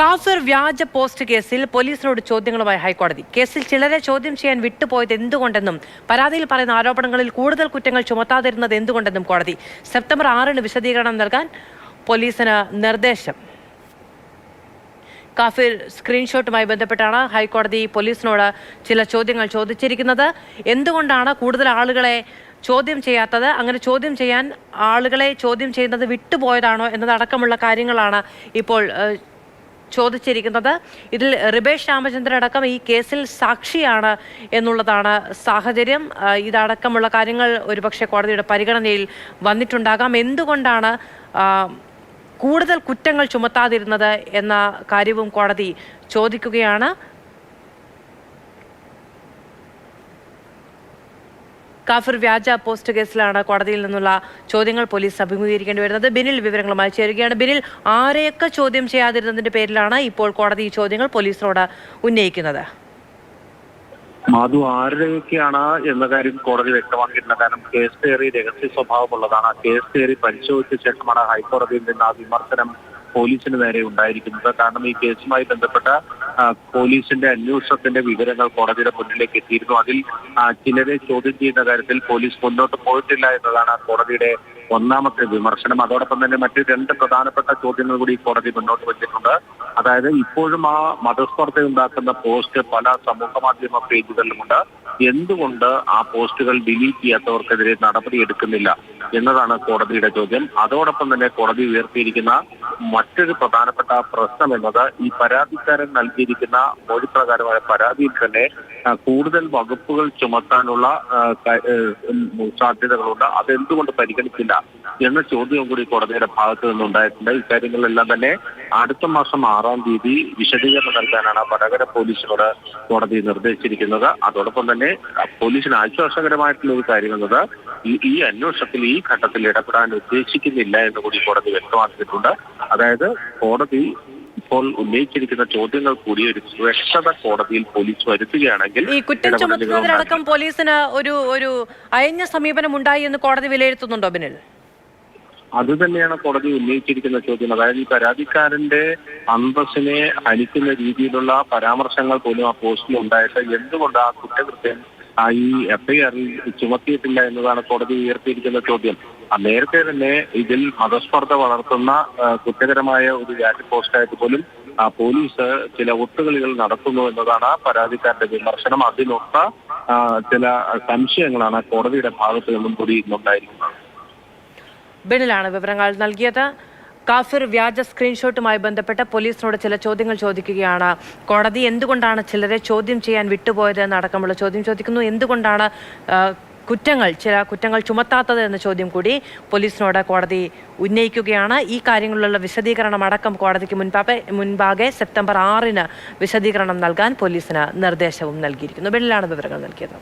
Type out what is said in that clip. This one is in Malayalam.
കാഫിർ വ്യാജ പോസ്റ്റ് കേസിൽ പോലീസിനോട് ചോദ്യങ്ങളുമായി ഹൈക്കോടതി. കേസിൽ ചിലരെ ചോദ്യം ചെയ്യാൻ വിട്ടുപോയത് എന്തുകൊണ്ടെന്നും പരാതിയിൽ പറയുന്ന ആരോപണങ്ങളിൽ കൂടുതൽ കുറ്റങ്ങൾ ചുമത്താതിരുന്നത് എന്തുകൊണ്ടെന്നും കോടതി. സെപ്റ്റംബർ 6 വിശദീകരണം നൽകാൻ പോലീസിന് നിർദ്ദേശം. കാഫിർ സ്ക്രീൻഷോട്ടുമായി ബന്ധപ്പെട്ടാണ് ഹൈക്കോടതി പോലീസിനോട് ചില ചോദ്യങ്ങൾ ചോദിച്ചിരിക്കുന്നത്. എന്തുകൊണ്ടാണ് കൂടുതൽ ആളുകളെ ചോദ്യം ചെയ്യാത്തത്, അങ്ങനെ ചോദ്യം ചെയ്യാൻ ആളുകളെ ചോദ്യം ചെയ്യുന്നത് വിട്ടുപോയതാണോ എന്നതടക്കമുള്ള കാര്യങ്ങളാണ് ഇപ്പോൾ ചോദിച്ചിരിക്കുന്നത്. ഇതിൽ റിബേഷ് രാമചന്ദ്രൻ അടക്കം ഈ കേസിൽ സാക്ഷിയാണ് എന്നുള്ളതാണ് സാഹചര്യം. ഇതടക്കമുള്ള കാര്യങ്ങൾ ഒരുപക്ഷെ കോടതിയുടെ പരിഗണനയിൽ വന്നിട്ടുണ്ടാകാം. എന്തുകൊണ്ടാണ് കൂടുതൽ കുറ്റങ്ങൾ ചുമത്താതിരുന്നത് എന്ന കാര്യവും കോടതി ചോദിക്കുകയാണ്. കാഫിർ വ്യാജ പോസ്റ്റ് കേസിലാണ് കോടതിയിൽ നിന്നുള്ള ചോദ്യങ്ങൾ പോലീസ് അഭിമുഖീകരിക്കേണ്ടി വരുന്നത്. ബിനിൽ വിവരങ്ങളുമായി ചേരുകയാണ്. ബിനിൽ, ആരെയൊക്കെ ചോദ്യം ചെയ്യാതിരുന്നതിന്റെ പേരിലാണ് ഇപ്പോൾ കോടതി ഈ ചോദ്യങ്ങൾ പോലീസിനോട് ഉന്നയിക്കുന്നത്? മാധു, ആരുടെയൊക്കെയാണ് എന്ന കാര്യം കോടതി വ്യക്തമാക്കിയിട്ടുണ്ട്. കാരണം കേസ് തിയറി രഹസ്യ സ്വഭാവമുള്ളതാണ്. കേസ് തിയറി പരിശോധിച്ച ശേഷമാണ് ഹൈക്കോടതിയിൽ നിന്ന് ആ വിമർശനം പോലീസിന് നേരെ ഉണ്ടായിരിക്കുന്നത്. കാരണം ഈ കേസുമായി ബന്ധപ്പെട്ട പോലീസിന്റെ അന്വേഷണത്തിന്റെ വിവരങ്ങൾ കോടതിയുടെ മുന്നിലേക്ക് എത്തിയിരുന്നു. അതിൽ ചിലരെ ചോദ്യം ചെയ്യുന്ന കാര്യത്തിൽ പോലീസ് മുന്നോട്ട് പോയിട്ടില്ല എന്നതാണ് കോടതിയുടെ ഒന്നാമത്തെ വിമർശനം. അതോടൊപ്പം തന്നെ മറ്റ് രണ്ട് പ്രധാനപ്പെട്ട ചോദ്യങ്ങൾ കൂടി കോടതി മുന്നോട്ട് വെച്ചിട്ടുണ്ട്. അതായത് ഇപ്പോഴും ആ മതസ്പർദ്ധ ഉണ്ടാക്കുന്ന പോസ്റ്റ് പല സമൂഹ മാധ്യമ പേജുകളിലുമുണ്ട്. എന്തുകൊണ്ട് ആ പോസ്റ്റുകൾ ഡിലീറ്റ് ചെയ്യാത്തവർക്കെതിരെ നടപടി എടുക്കുന്നില്ല എന്നതാണ് കോടതിയുടെ ചോദ്യം. അതോടൊപ്പം തന്നെ കോടതി ഉയർത്തിയിരിക്കുന്ന മറ്റൊരു പ്രധാനപ്പെട്ട പ്രശ്നം എന്നത് ഈ പരാതിക്കാരൻ നൽകിയിരിക്കുന്ന മൊഴിപ്രകാരമായ പരാതിയിൽ തന്നെ കൂടുതൽ വകുപ്പുകൾ ചുമത്താനുള്ള സാധ്യതകളുണ്ട്. അതെന്തുകൊണ്ട് പരിഗണിച്ചില്ല എന്ന ചോദ്യവും കൂടി കോടതിയുടെ ഭാഗത്തു നിന്നുണ്ടായിട്ടുണ്ട്. ഇക്കാര്യങ്ങളെല്ലാം തന്നെ അടുത്ത മാസം 6-ാം തീയതി വിശദീകരണം നൽകാനാണ് വടകര പോലീസിനോട് കോടതി നിർദ്ദേശിച്ചിരിക്കുന്നത്. അതോടൊപ്പം തന്നെ പോലീസിന് ആശ്വാസകരമായിട്ടുള്ള ഒരു കാര്യം എന്നത് ഈ അന്വേഷണത്തിൽ ഈ ഘട്ടത്തിൽ ഇടപെടാൻ ഉദ്ദേശിക്കുന്നില്ല എന്ന് കൂടി കോടതി വ്യക്തമാക്കിയിട്ടുണ്ട്. അതായത് കോടതി ഇപ്പോൾ ഉന്നയിച്ചിരിക്കുന്ന ചോദ്യങ്ങൾ കൂടി ഒരു വ്യക്തത കോടതിയിൽ പോലീസ് വരുത്തുകയാണെങ്കിൽ ഈ കുറ്റം ചുമത്തുന്നതിനടക്കം പോലീസിന് ഒരു അയഞ്ഞ സമീപനം ഉണ്ടായി എന്ന് കോടതി വിലയിരുത്തുന്നുണ്ടോ ബിനിൽ? അത് തന്നെയാണ് കോടതി ഉന്നയിച്ചിരിക്കുന്ന ചോദ്യം. അതായത് ഈ പരാതിക്കാരന്റെ അന്തസ്സിനെ ഹനിക്കുന്ന രീതിയിലുള്ള പരാമർശങ്ങൾ പോലും ആ പോസ്റ്റിൽ ഉണ്ടായിട്ട് എന്തുകൊണ്ട് ആ കുറ്റകൃത്യം ഈ FIR-ൽ ചുമത്തിയിട്ടില്ല എന്നതാണ് കോടതി ഉയർത്തിയിരിക്കുന്ന ചോദ്യം. നേരത്തെ തന്നെ ഇതിൽ മതസ്പർദ്ധ വളർത്തുന്ന കുറ്റകരമായ ഒരു വ്യാജ പോസ്റ്റായിട്ട് പോലും പോലീസ് ചില ഒത്തുകളികൾ നടത്തുന്നു എന്നതാണ് പരാതിക്കാരുടെ വിമർശനം. അതിനൊത്ത ചില സംശയങ്ങളാണ് കോടതിയുടെ ഭാഗത്ത് നിന്നും കൂടി ഇന്നുണ്ടായിരിക്കുന്നത്. ബിനിലാണ് വിവരങ്ങൾ നൽകിയത്. കാഫിർ വ്യാജ സ്ക്രീൻഷോട്ടുമായി ബന്ധപ്പെട്ട് പോലീസിനോട് ചില ചോദ്യങ്ങൾ ചോദിക്കുകയാണ് കോടതി. എന്തുകൊണ്ടാണ് ചിലരെ ചോദ്യം ചെയ്യാൻ വിട്ടുപോയത് എന്നടക്കമുള്ള ചോദ്യം ചോദിക്കുന്നു. എന്തുകൊണ്ടാണ് ചില കുറ്റങ്ങൾ ചുമത്താത്തത് എന്ന ചോദ്യം കൂടി പോലീസിനോട് കോടതി ഉന്നയിക്കുകയാണ്. ഈ കാര്യങ്ങളിലുള്ള വിശദീകരണം അടക്കം കോടതിക്ക് മുൻപാകെ സെപ്റ്റംബർ 6 വിശദീകരണം നൽകാൻ പോലീസിന് നിർദ്ദേശവും നൽകിയിരിക്കുന്നു. ബിനിലാണ് വിവരങ്ങൾ നൽകിയത്.